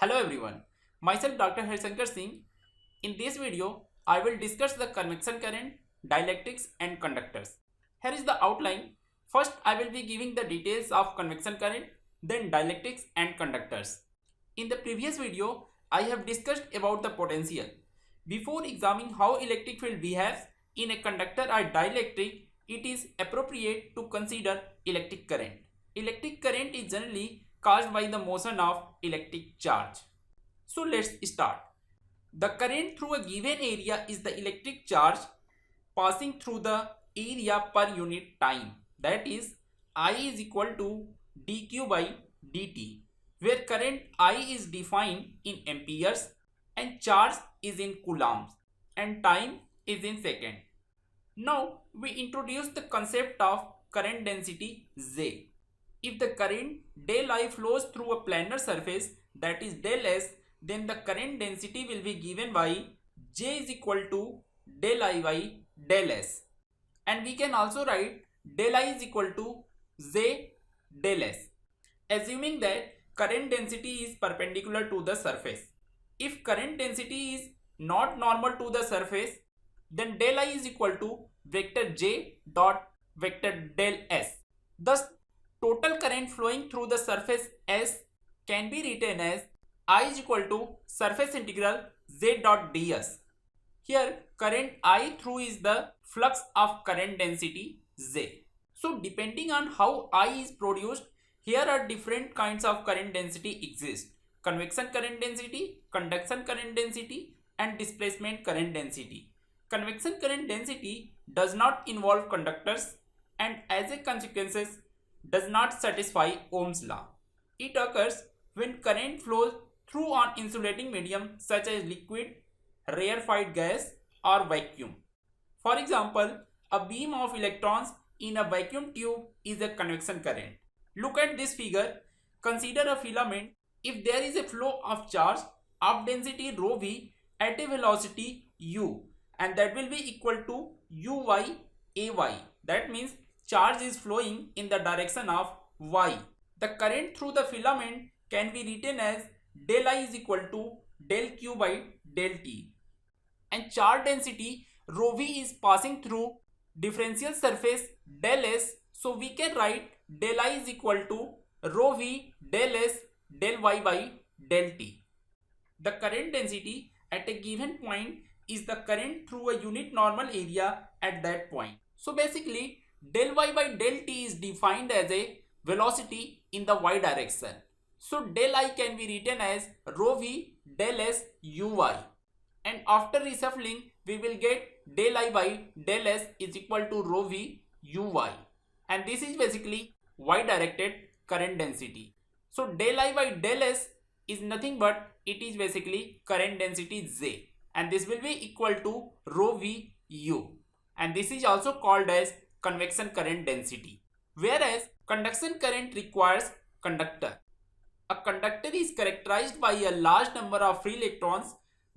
Hello everyone, myself Dr. Harshankar Singh. In this video, I will discuss the convection current, dielectrics and conductors. Here is the outline. First, I will be giving the details of convection current, then dielectrics and conductors. In the previous video, I have discussed about the potential. Before examining how electric field behaves in a conductor or dielectric, it is appropriate to consider electric current. Electric current is generally caused by the motion of electric charge. So let's start. The current through a given area is the electric charge passing through the area per unit time. That is, I is equal to dq by dt, where current I is defined in amperes and charge is in coulombs and time is in second. Now we introduce the concept of current density J. If the current del I flows through a planar surface, that is del S, then the current density will be given by J is equal to del I by del S. And we can also write del I is equal to J del S, assuming that current density is perpendicular to the surface. If current density is not normal to the surface, then del I is equal to vector J dot vector del S. Thus, total current flowing through the surface S can be written as I is equal to surface integral Z dot ds. Here, current I through is the flux of current density J. So, depending on how I is produced, here are different kinds of current density exist. Convection current density, conduction current density and displacement current density. Convection current density does not involve conductors and as a consequence does not satisfy Ohm's law. It occurs when current flows through an insulating medium such as liquid, rarefied gas or vacuum. For example, a beam of electrons in a vacuum tube is a convection current. Look at this figure. Consider a filament. If there is a flow of charge of density rho v at a velocity u, and that will be equal to uy ay. That means charge is flowing in the direction of y. The current through the filament can be written as del I is equal to del q by del t. And charge density rho v is passing through differential surface del S. So we can write del I is equal to rho v del S del y by del t. The current density at a given point is the current through a unit normal area at that point. So basically, del y by del t is defined as a velocity in the y direction. So del I can be written as rho v del S uy. And after reshuffling, we will get del I by del S is equal to rho v uy. And this is basically y directed current density. So del I by del S is nothing but it is basically current density J. And this will be equal to rho v u. And this is also called as convection current density. Whereas conduction current requires conductor. A conductor is characterized by a large number of free electrons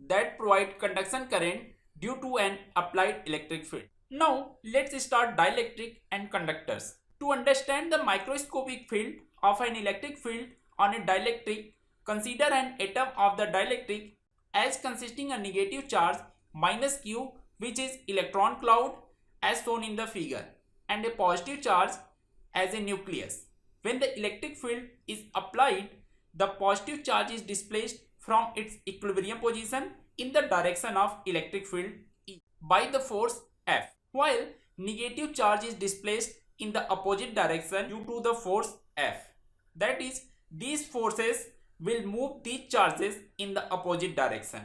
that provide conduction current due to an applied electric field. Now let's start dielectric and conductors. To understand the microscopic field of an electric field on a dielectric, consider an atom of the dielectric as consisting a negative charge minus q, which is electron cloud as shown in the figure, and a positive charge as a nucleus. When the electric field is applied, the positive charge is displaced from its equilibrium position in the direction of electric field E by the force F, while negative charge is displaced in the opposite direction due to the force F. That is, these forces will move these charges in the opposite direction.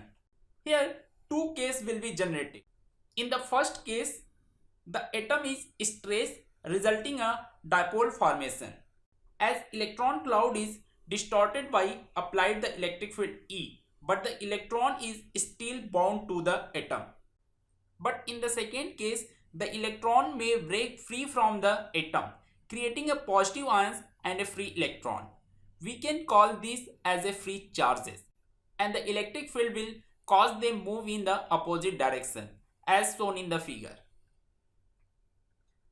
Here, two cases will be generated. In the first case, the atom is stretched, resulting a dipole formation, as electron cloud is distorted by applied the electric field E, but the electron is still bound to the atom. But in the second case, the electron may break free from the atom, creating a positive ions and a free electron. We can call this as a free charges, and the electric field will cause them move in the opposite direction as shown in the figure.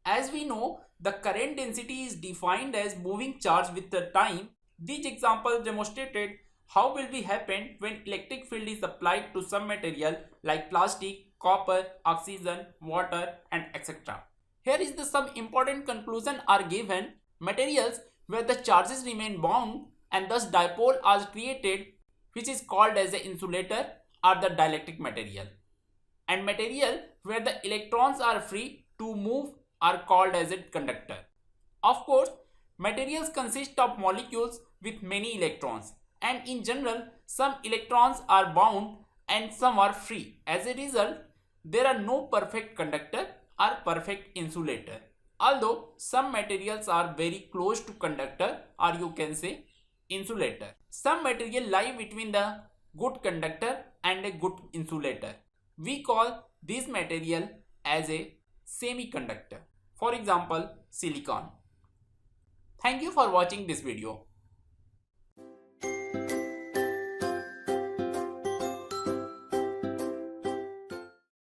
As we know, the current density is defined as moving charge with the time. These examples demonstrated how will be happen when electric field is applied to some material like plastic, copper, oxygen, water and etc. Here is the some important conclusion are given. Materials where the charges remain bound and thus dipole are created, which is called as an insulator, are the dielectric material. And material where the electrons are free to move are called as a conductor. Of course, materials consist of molecules with many electrons, and in general some electrons are bound and some are free. As a result, there are no perfect conductor or perfect insulator, although some materials are very close to conductor, or you can say insulator. Some material lie between the good conductor and a good insulator. We call this material as a semiconductor. For example, silicon. Thank you for watching this video.